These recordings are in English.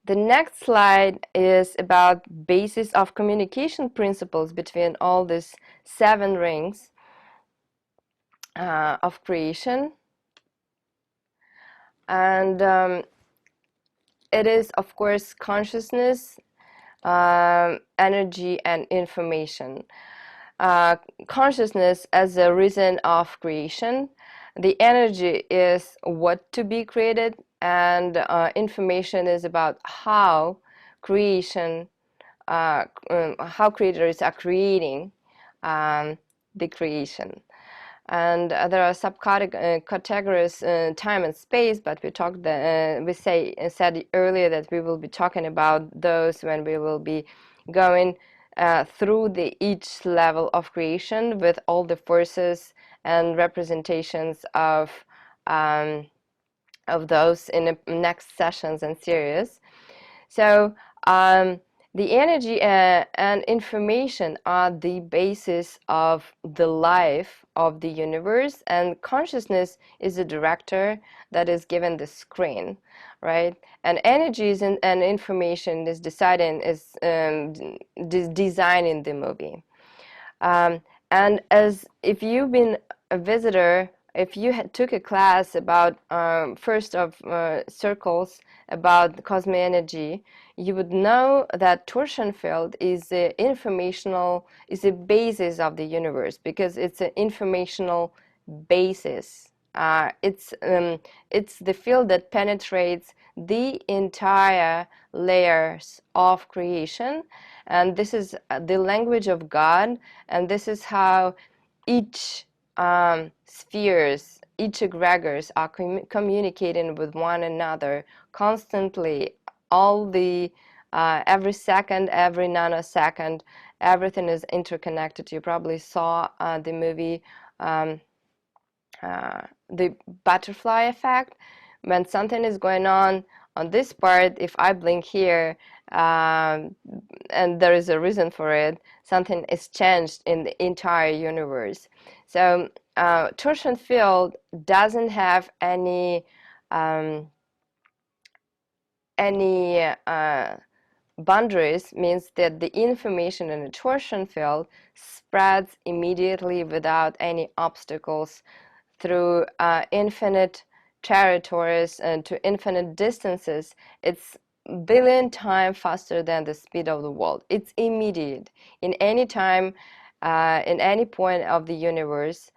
The next slide is about basis of communication principles between all these 7 rings of creation. And it is, of course, consciousness, energy, and information. Consciousness as a reason of creation. The energy is what to be created, and information is about how creation, how creators are creating the creation. And there are subcategories, time and space, but we said earlier that we will be talking about those when we will be going through each level of creation with all the forces and representations of those in the next sessions and series. So the energy and information are the basis of the life of the universe, and consciousness is the director that is given the screen, right? And energies and information is deciding, is designing the movie. And as if you've been a visitor, if you took a class about first of circles about Cosmoenergy, you would know that torsion field is the informational, is the basis of the universe, because it's an informational basis. It's the field that penetrates the entire layers of creation, and this is the language of God, and this is how each spheres, each egregors are communicating with one another constantly. All the every second, every nanosecond, everything is interconnected. You probably saw the movie The Butterfly Effect. When something is going on this part, if I blink here, and there is a reason for it, something is changed in the entire universe. So torsion field doesn't have any boundaries, means that the information in a torsion field spreads immediately without any obstacles through infinite territories and to infinite distances. It's billion times faster than the speed of the world. It's immediate. In any time, in any point of the universe,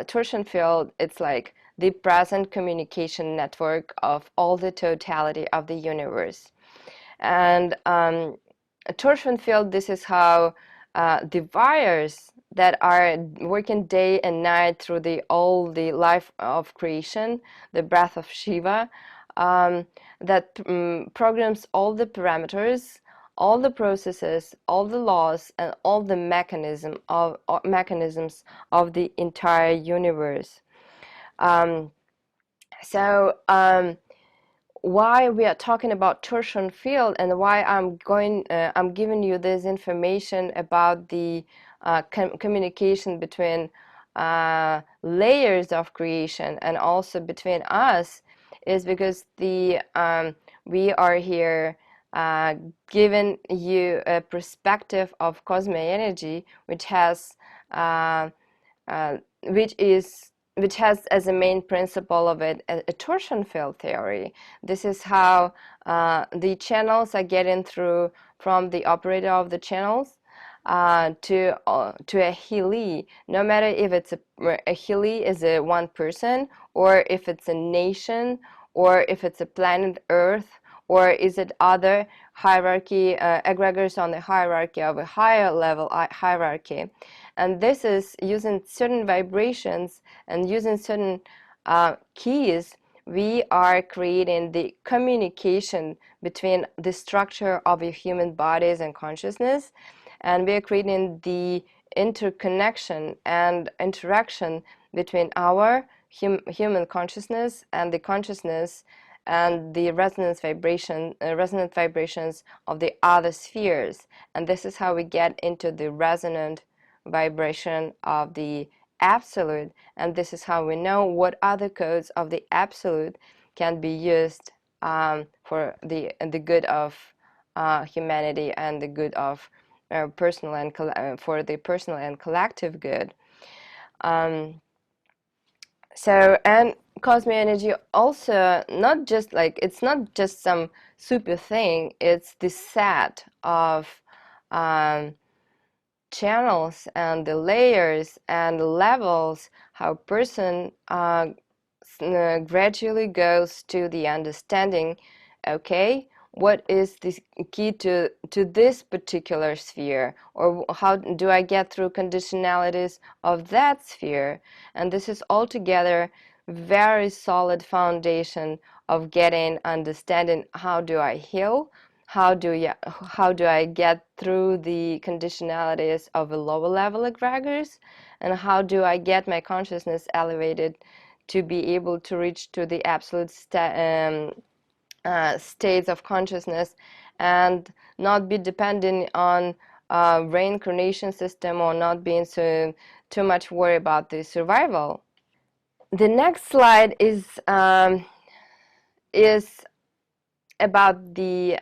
torsion field, it's like the present communication network of all the totality of the universe. And a torsion field, this is how the wires that are working day and night through all the life of creation, the breath of Shiva, that programs all the parameters, all the processes, all the laws, and all the mechanisms of the entire universe. Why we are talking about torsion field, and why I'm giving you this information about the communication between layers of creation and also between us, is because we are here giving you a perspective of Cosmoenergy, which has which has as a main principle of it a torsion field theory. This is how the channels are getting through from the operator of the channels to a Healy. No matter if it's a Healy is a one person, or if it's a nation, or if it's a planet Earth, or is it other hierarchy, egregors on the hierarchy of a higher level hierarchy. And this is using certain vibrations and using certain keys, we are creating the communication between the structure of your human bodies and consciousness, and we are creating the interconnection and interaction between our human consciousness and the consciousness and the resonant vibrations of the other spheres. And this is how we get into the resonant vibration of the absolute, and this is how we know what other codes of the absolute can be used for the good of humanity and the good of personal and for the personal and collective good. So, and Cosmoenergy also not just like, it's not just some super thing, it's the set of um, channels and the layers and the levels how a person gradually goes to the understanding, okay, what is the key to this particular sphere, or how do I get through conditionalities of that sphere. And this is altogether very solid foundation of getting understanding how do I heal, how do I get through the conditionalities of a lower level egregors, and how do I get my consciousness elevated to be able to reach to the absolute states of consciousness and not be dependent on reincarnation system, or not being so too much worried about the survival. The next slide is about the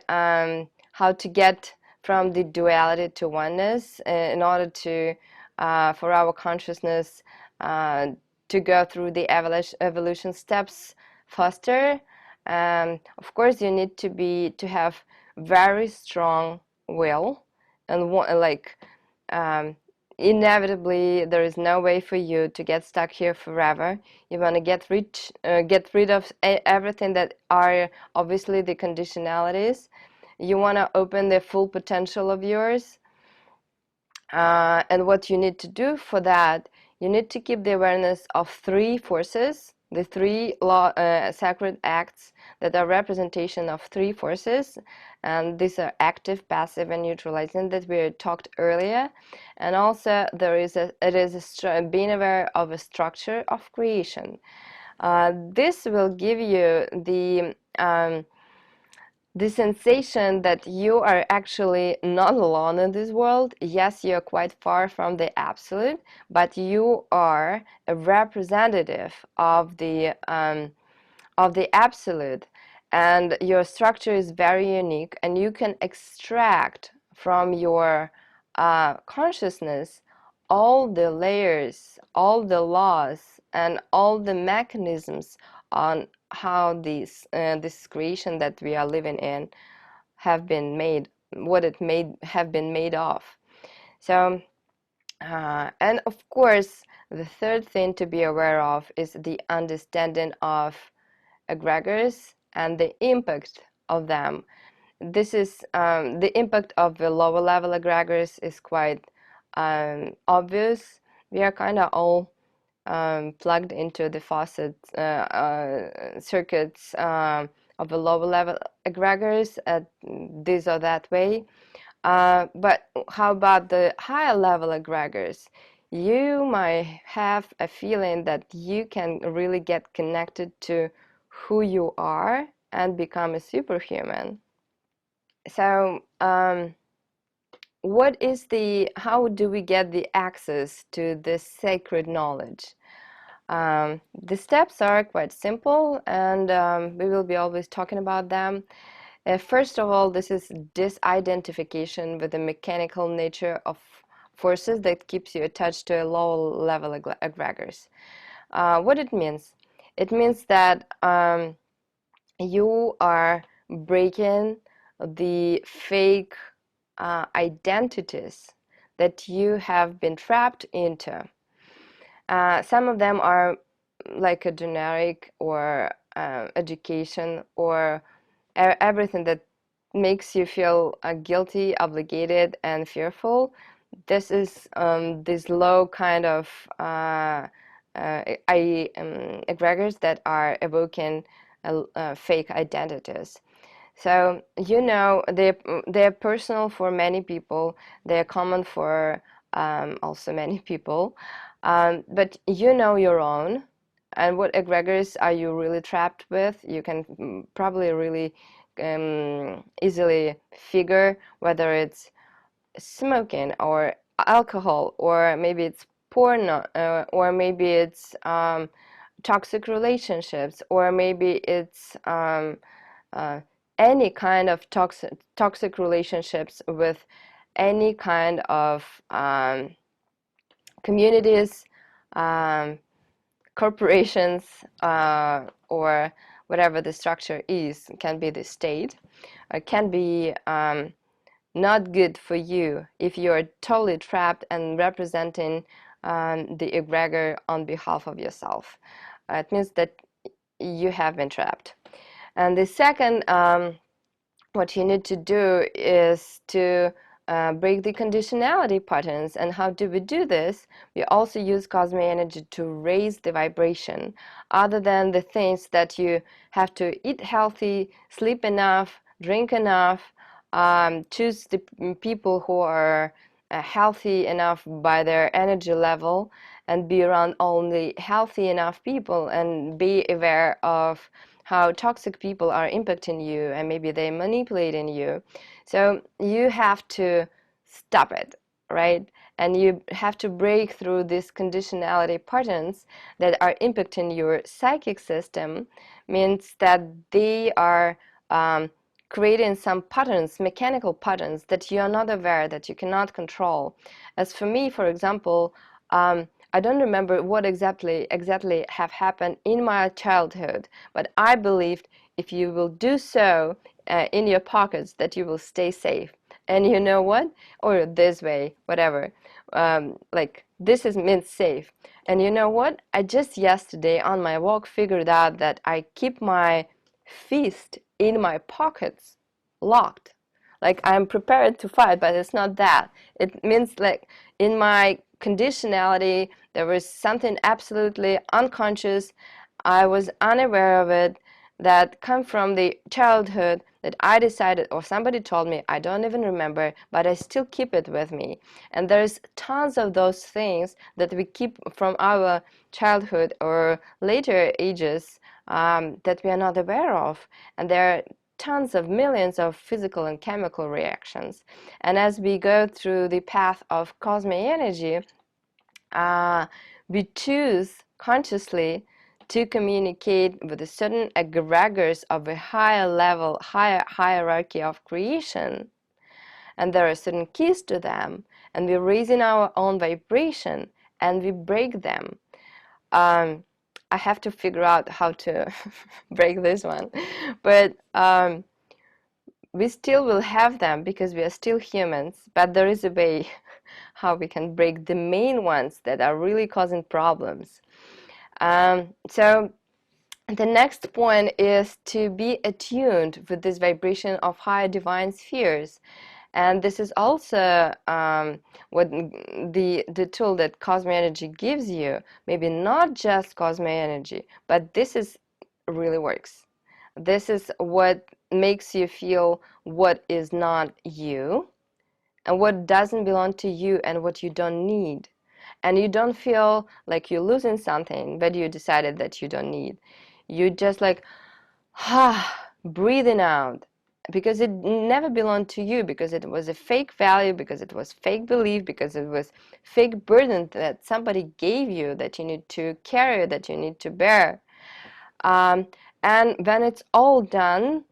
how to get from the duality to oneness in order to for our consciousness to go through the evolution steps faster. Of course, you need to have very strong will, and like inevitably there is no way for you to get stuck here forever. You want to get rid of everything that are obviously the conditionalities. You want to open the full potential of yours, and what you need to do for that, you need to keep the awareness of three forces, the three sacred acts that are representation of three forces, and these are active, passive, and neutralizing that we talked earlier. And also being aware of a structure of creation. This will give you the sensation that you are actually not alone in this world. Yes, you're quite far from the absolute, but you are a representative of the absolute, and your structure is very unique, and you can extract from your consciousness all the layers, all the laws, and all the mechanisms on how this creation that we are living in have been made, what it have been made of. So and of course, the third thing to be aware of is the understanding of egregors and the impact of them. This is the impact of the lower level egregors is quite obvious. We are kind of all plugged into the faucet circuits of the lower level egregors this or that way. But how about the higher level egregors? You might have a feeling that you can really get connected to who you are and become a superhuman. So how do we get the access to this sacred knowledge? The steps are quite simple, and we will be always talking about them. First of all, this is disidentification with the mechanical nature of forces that keeps you attached to a lower level egregors. What it means? It means that you are breaking the fake identities that you have been trapped into. Some of them are like a generic or education or everything that makes you feel guilty, obligated, and fearful. This is this low kind of egregors that are evoking fake identities. So they're personal for many people. They're common for also many people. But you know your own, and what egregors are you really trapped with. You can probably really easily figure whether it's smoking or alcohol, or maybe it's porn, or maybe it's toxic relationships, or maybe it's any kind of toxic relationships with any kind of communities, corporations, or whatever the structure is. It can be the state. It can be not good for you if you are totally trapped and representing the egregor on behalf of yourself. It means that you have been trapped. And the second, what you need to do is to break the conditionality patterns. And how do we do this? We also use Cosmoenergy to raise the vibration. Other than the things that you have to eat healthy, sleep enough, drink enough, choose the people who are healthy enough by their energy level, and be around only healthy enough people, and be aware of how toxic people are impacting you and maybe they're manipulating you. So you have to stop it, right? And you have to break through these conditionality patterns that are impacting your psychic system. Means that they are creating some patterns, mechanical patterns that you are not aware, that you cannot control. As for me, for example, I don't remember what exactly have happened in my childhood, but I believed if you will do so in your pockets, that you will stay safe. And you know what? Or this way, whatever. Like this is means safe. And you know what? I just yesterday on my walk figured out that I keep my fist in my pockets, locked. Like I'm prepared to fight, but it's not that. It means like in my conditionality, there was something absolutely unconscious. I was unaware of it, that come from the childhood, that I decided, or somebody told me, I don't even remember, but I still keep it with me. And there's tons of those things that we keep from our childhood or later ages that we are not aware of. And there are tons of millions of physical and chemical reactions. And as we go through the path of Cosmoenergy, we choose consciously to communicate with a certain egregors of a higher level, higher hierarchy of creation. And there are certain keys to them, and we're raising our own vibration and we break them. I have to figure out how to break this one, but we still will have them because we are still humans, but there is a way how we can break the main ones that are really causing problems. So the next point is to be attuned with this vibration of higher divine spheres. And this is also what the tool that Cosmoenergy gives you. Maybe not just Cosmoenergy, but this is really works. This is what makes you feel what is not you and what doesn't belong to you and what you don't need. And you don't feel like you're losing something, but you decided that you don't need. You just like, breathing out, because it never belonged to you, because it was a fake value, because it was fake belief, because it was fake burden that somebody gave you that you need to carry, that you need to bear. And when it's all done,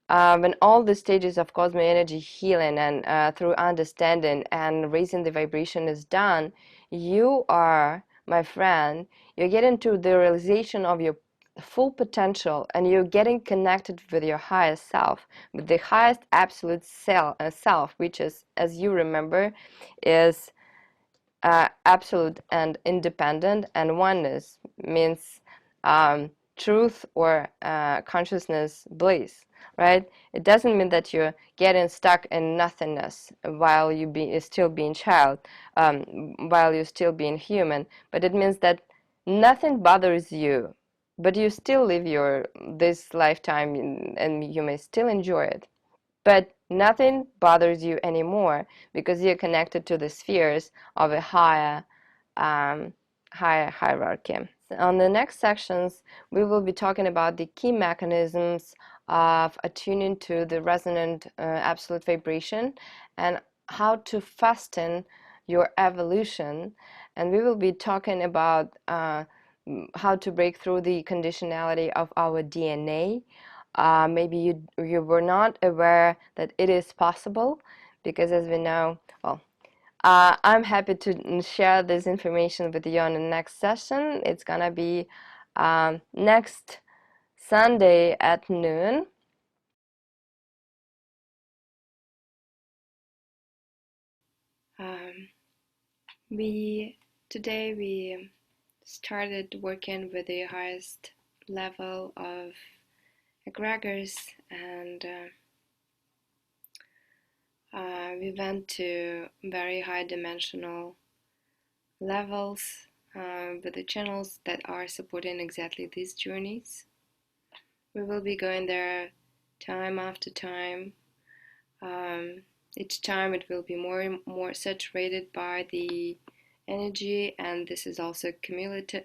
when all the stages of Cosmoenergy healing and through understanding and raising the vibration is done, you are, my friend, you're getting to the realization of your full potential, and you're getting connected with your highest self, with the highest absolute self, which is, as you remember, is absolute and independent, and oneness means truth or consciousness bliss, right? It doesn't mean that you're getting stuck in nothingness while you still being child, while you're still being human, but it means that nothing bothers you, but you still live this lifetime, and you may still enjoy it. But nothing bothers you anymore because you're connected to the spheres of a higher hierarchy. On the next sections, we will be talking about the key mechanisms of attuning to the resonant absolute vibration and how to fasten your evolution. And we will be talking about how to break through the conditionality of our DNA, maybe you were not aware that it is possible, because as we know, well, I'm happy to share this information with you on the next session. It's gonna be next Sunday at noon. Today we started working with the highest level of egregors, and we went to very high dimensional levels with the channels that are supporting exactly these journeys. We will be going there time after time. Each time it will be more and more saturated by the energy, and this is also cumulative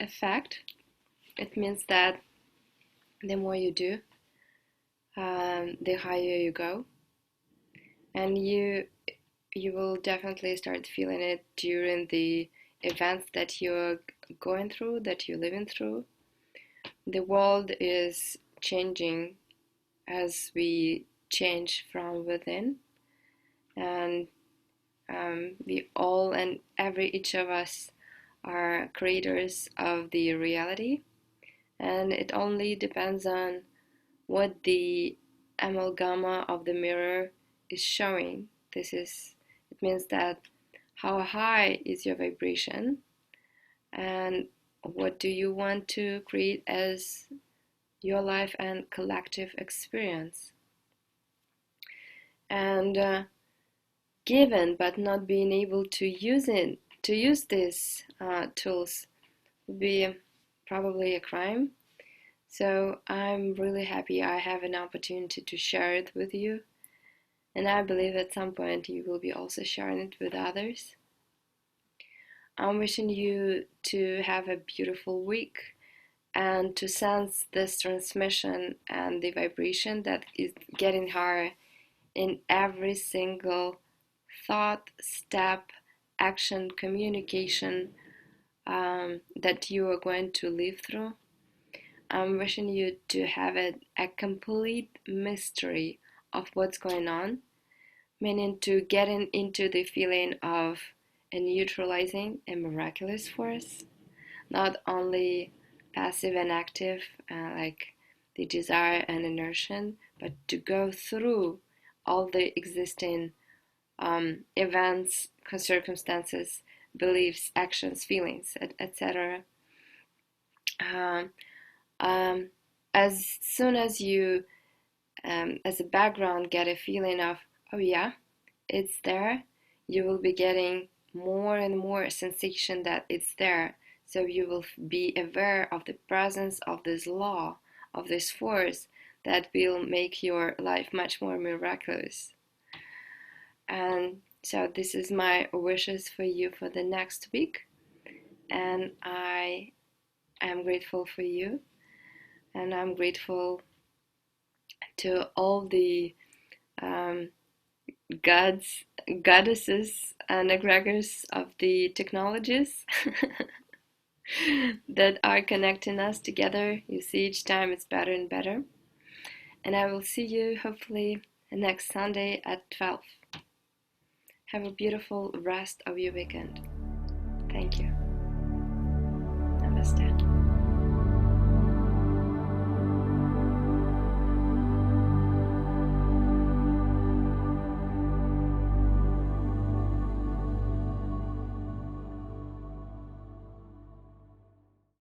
effect. It means that the more you do, the higher you go, and you will definitely start feeling it during the events that you're going through, that you're living through. The world is changing as we change from within, and we all and each of us are creators of the reality, and it only depends on what the amalgama of the mirror is showing. It means that how high is your vibration, and what do you want to create as your life and collective experience. And given but not being able to use these tools would be probably a crime. So I'm really happy I have an opportunity to share it with you, and I believe at some point you will be also sharing it with others. I'm wishing you to have a beautiful week and to sense this transmission and the vibration that is getting higher in every single thought, step, action, communication that you are going to live through. I'm wishing you to have a complete mystery of what's going on, meaning to getting into the feeling of a neutralizing a miraculous force, not only passive and active, like the desire and inertia, but to go through all the existing events, circumstances, beliefs, actions, feelings, etc. As soon as you, as a background, get a feeling of, oh yeah, it's there, you will be getting more and more sensation that it's there. So you will be aware of the presence of this law, of this force that will make your life much more miraculous. And so this is my wishes for you for the next week, and I am grateful for you, and I'm grateful to all the gods, goddesses, and egregors of the technologies that are connecting us together. You see, each time it's better and better. And I will see you hopefully next Sunday at 12. Have a beautiful rest of your weekend. Thank you. Namaste.